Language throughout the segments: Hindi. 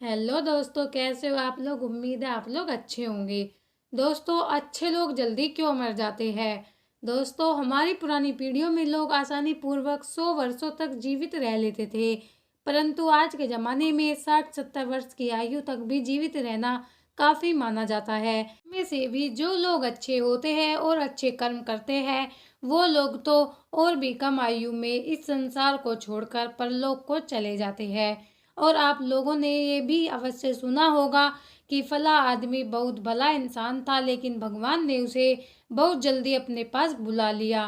हेलो दोस्तों, कैसे हो आप लोग। उम्मीद है आप लोग अच्छे होंगे। दोस्तों, अच्छे लोग जल्दी क्यों मर जाते हैं। दोस्तों, हमारी पुरानी पीढ़ियों में लोग आसानी पूर्वक 100 वर्षों तक जीवित रह लेते थे, परंतु आज के ज़माने में 60-70 वर्ष की आयु तक भी जीवित रहना काफ़ी माना जाता है। इनमें से भी जो लोग अच्छे होते हैं और अच्छे कर्म करते हैं, वो लोग तो और भी कम आयु में इस संसार को छोड़कर परलोक को चले जाते हैं। और आप लोगों ने ये भी अवश्य सुना होगा कि फला आदमी बहुत भला इंसान था, लेकिन भगवान ने उसे बहुत जल्दी अपने पास बुला लिया।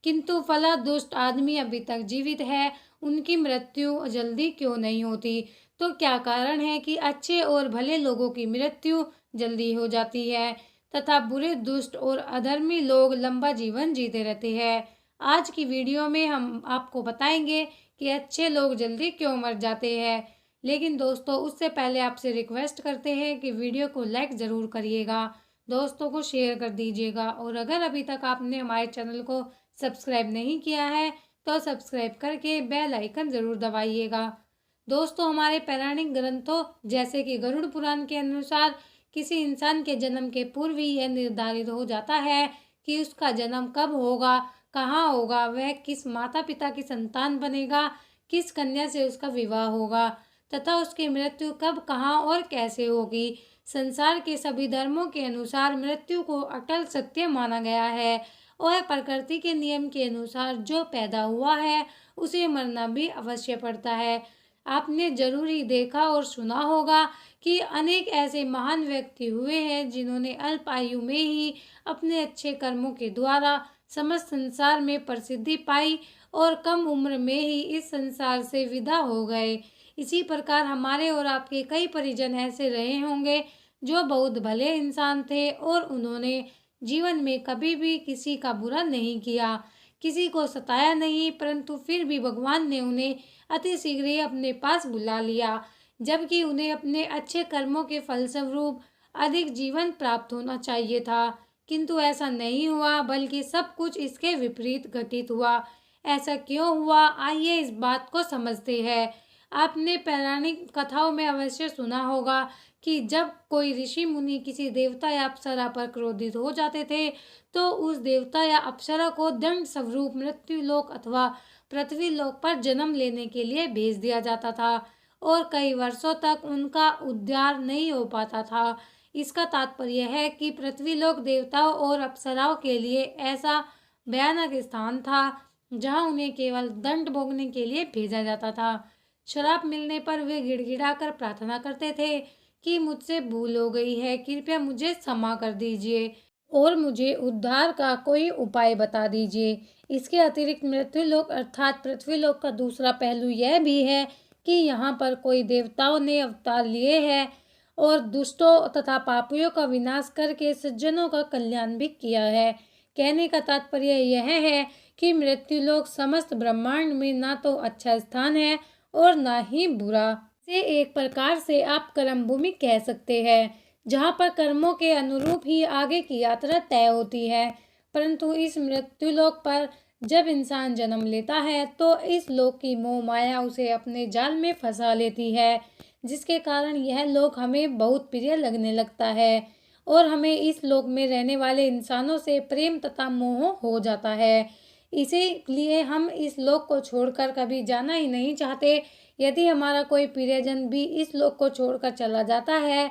किंतु फला दुष्ट आदमी अभी तक जीवित है, उनकी मृत्यु जल्दी क्यों नहीं होती। तो क्या कारण है कि अच्छे और भले लोगों की मृत्यु जल्दी हो जाती है तथा बुरे, दुष्ट और अधर्मी लोग लंबा जीवन जीते रहते हैं। आज की वीडियो में हम आपको बताएंगे कि अच्छे लोग जल्दी क्यों मर जाते हैं। लेकिन दोस्तों, उससे पहले आपसे रिक्वेस्ट करते हैं कि वीडियो को लाइक ज़रूर करिएगा, दोस्तों को शेयर कर दीजिएगा, और अगर अभी तक आपने हमारे चैनल को सब्सक्राइब नहीं किया है तो सब्सक्राइब करके बेल आइकन ज़रूर दबाइएगा। दोस्तों, हमारे पौराणिक ग्रंथों जैसे कि गरुड़ पुराण के अनुसार किसी इंसान के जन्म के पूर्व ही यह निर्धारित हो जाता है कि उसका जन्म कब होगा, कहाँ होगा, वह किस माता पिता की संतान बनेगा, किस कन्या से उसका विवाह होगा तथा उसकी मृत्यु कब, कहाँ और कैसे होगी। संसार के सभी धर्मों के अनुसार मृत्यु को अटल सत्य माना गया है और प्रकृति के नियम के अनुसार जो पैदा हुआ है उसे मरना भी अवश्य पड़ता है। आपने जरूर ही देखा और सुना होगा कि अनेक ऐसे महान व्यक्ति हुए हैं जिन्होंने अल्प आयु में ही अपने अच्छे कर्मों के द्वारा समस्त संसार में प्रसिद्धि पाई और कम उम्र में ही इस संसार से विदा हो गए। इसी प्रकार हमारे और आपके कई परिजन ऐसे रहे होंगे जो बहुत भले इंसान थे और उन्होंने जीवन में कभी भी किसी का बुरा नहीं किया, किसी को सताया नहीं, परंतु फिर भी भगवान ने उन्हें अति शीघ्र ही अपने पास बुला लिया, जबकि उन्हें अपने अच्छे कर्मों के फलस्वरूप अधिक जीवन प्राप्त होना चाहिए था। किंतु ऐसा नहीं हुआ, बल्कि सब कुछ इसके विपरीत घटित हुआ। ऐसा क्यों हुआ, आइए इस बात को समझते हैं। आपने पौराणिक कथाओं में अवश्य सुना होगा कि जब कोई ऋषि मुनि किसी देवता या अप्सरा पर क्रोधित हो जाते थे तो उस देवता या अप्सरा को दंड स्वरूप मृत्यु लोक अथवा पृथ्वी लोक पर जन्म लेने के लिए भेज दिया जाता था और कई वर्षों तक उनका उद्धार नहीं हो पाता था। इसका तात्पर्य है कि पृथ्वी लोक देवताओं और अप्सराओं के लिए ऐसा भयानक स्थान था जहां उन्हें केवल दंड भोगने के लिए भेजा जाता था। शराब मिलने पर वे गिड़गिड़ाकर प्रार्थना करते थे कि मुझसे भूल हो गई है, कृपया मुझे क्षमा कर दीजिए और मुझे उद्धार का कोई उपाय बता दीजिए। इसके अतिरिक्त मृत्युलोक अर्थात पृथ्वीलोक का दूसरा पहलू यह भी है कि यहाँ पर कोई देवताओं ने अवतार लिए हैं और दुष्टों तथा पापियों का विनाश करके सज्जनों का कल्याण भी किया है। कहने का तात्पर्य यह है कि मृत्युलोक समस्त ब्रह्मांड में ना तो अच्छा स्थान है और ना ही बुरा। इसे एक प्रकार से आप कर्म भूमि कह सकते हैं, जहाँ पर कर्मों के अनुरूप ही आगे की यात्रा तय होती है। परंतु इस मृत्युलोक पर जब इंसान जन्म लेता है तो इस लोक की मोह माया उसे अपने जाल में फंसा लेती है, जिसके कारण यह लोक हमें बहुत प्रिय लगने लगता है और हमें इस लोक में रहने वाले इंसानों से प्रेम तथा मोह हो जाता है। इसीलिए हम इस लोक को छोड़कर कभी जाना ही नहीं चाहते। यदि हमारा कोई प्रियजन भी इस लोक को छोड़कर चला जाता है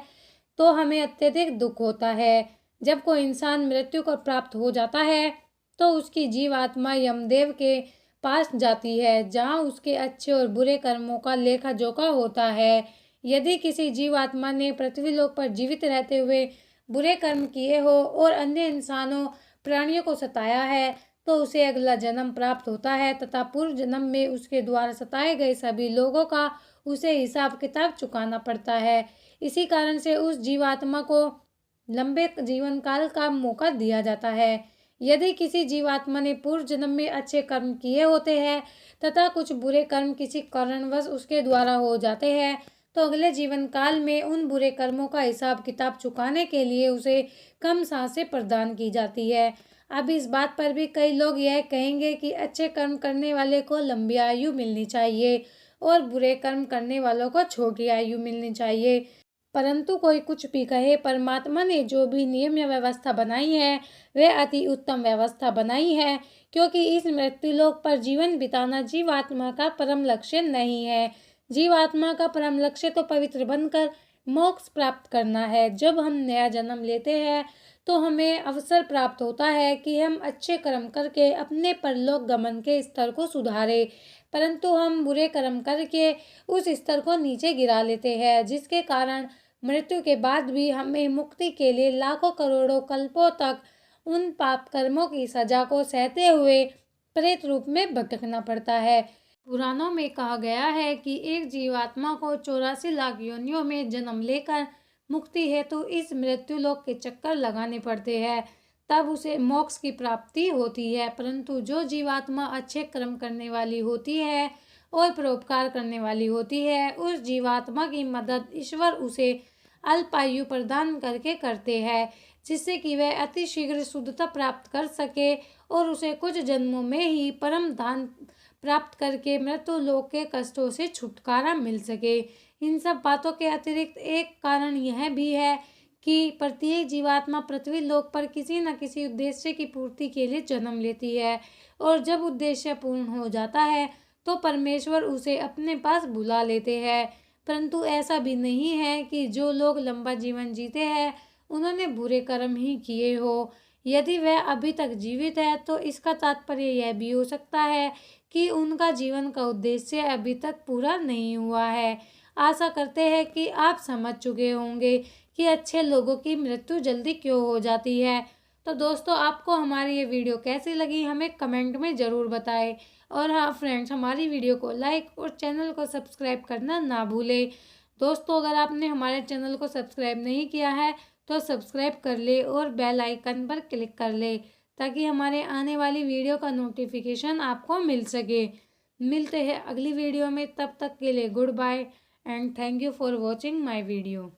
तो हमें अत्यधिक दुख होता है। जब कोई इंसान मृत्यु को प्राप्त हो जाता है तो उसकी जीवात्मा यमदेव के पास जाती है, जहाँ उसके अच्छे और बुरे कर्मों का लेखा जोखा होता है। यदि किसी जीवात्मा ने पृथ्वीलोक पर जीवित रहते हुए बुरे कर्म किए हो और अन्य इंसानों प्राणियों को सताया है तो उसे अगला जन्म प्राप्त होता है तथा पूर्व जन्म में उसके द्वारा सताए गए सभी लोगों का उसे हिसाब किताब चुकाना पड़ता है। इसी कारण से उस जीवात्मा को लंबे जीवन काल का मौका दिया जाता है। यदि किसी जीवात्मा ने पूर्व जन्म में अच्छे कर्म किए होते हैं तथा कुछ बुरे कर्म किसी कारणवश उसके द्वारा हो जाते हैं तो अगले जीवन काल में उन बुरे कर्मों का हिसाब किताब चुकाने के लिए उसे कम सांसें प्रदान की जाती है। अब इस बात पर भी कई लोग यह कहेंगे कि अच्छे कर्म करने वाले को लंबी आयु मिलनी चाहिए और बुरे कर्म करने वालों को छोटी आयु मिलनी चाहिए। परंतु कोई कुछ भी कहे, परमात्मा ने जो भी नियम या व्यवस्था बनाई है वह अति उत्तम व्यवस्था बनाई है, क्योंकि इस मृत्युलोक पर जीवन बिताना जीवात्मा का परम लक्ष्य नहीं है। जीवात्मा का परम लक्ष्य तो पवित्र बनकर मोक्ष प्राप्त करना है। जब हम नया जन्म लेते हैं तो हमें अवसर प्राप्त होता है कि हम अच्छे कर्म करके अपने परलोक गमन के स्तर को सुधारें, परंतु हम बुरे कर्म करके उस स्तर को नीचे गिरा लेते हैं, जिसके कारण मृत्यु के बाद भी हमें मुक्ति के लिए लाखों करोड़ों कल्पों तक उन पाप कर्मों की सजा को सहते हुए प्रेत रूप में भटकना पड़ता है। पुराणों में कहा गया है कि एक जीवात्मा को 84 लाख योनियों में जन्म लेकर मुक्ति हेतु इस मृत्युलोक के चक्कर लगाने पड़ते हैं, तब उसे मोक्ष की प्राप्ति होती है। परंतु जो जीवात्मा अच्छे कर्म करने वाली होती है और परोपकार करने वाली होती है, उस जीवात्मा की मदद ईश्वर उसे अल्पायु प्रदान करके करते हैं, जिससे कि वह अति शीघ्र शुद्धता प्राप्त कर सके और उसे कुछ जन्मों में ही परम धाम प्राप्त करके मृत्यु लोक के कष्टों से छुटकारा मिल सके। इन सब बातों के अतिरिक्त एक कारण यह भी है कि प्रत्येक जीवात्मा पृथ्वी लोक पर किसी न किसी उद्देश्य की पूर्ति के लिए जन्म लेती है, और जब उद्देश्य पूर्ण हो जाता है तो परमेश्वर उसे अपने पास बुला लेते हैं। परंतु ऐसा भी नहीं है कि जो लोग लंबा जीवन जीते हैं उन्होंने बुरे कर्म ही किए हो। यदि वह अभी तक जीवित है तो इसका तात्पर्य यह भी हो सकता है कि उनका जीवन का उद्देश्य अभी तक पूरा नहीं हुआ है। आशा करते हैं कि आप समझ चुके होंगे कि अच्छे लोगों की मृत्यु जल्दी क्यों हो जाती है। तो दोस्तों, आपको हमारी ये वीडियो कैसी लगी हमें कमेंट में ज़रूर बताएं। और हाँ फ्रेंड्स, हमारी वीडियो को लाइक और चैनल को सब्सक्राइब करना ना भूलें। दोस्तों, अगर आपने हमारे चैनल को सब्सक्राइब नहीं किया है तो सब्सक्राइब कर ले और बेल आइकन पर क्लिक कर ले, ताकि हमारे आने वाली वीडियो का नोटिफिकेशन आपको मिल सके। मिलते हैं अगली वीडियो में, तब तक के लिए goodbye and thank you for watching my video.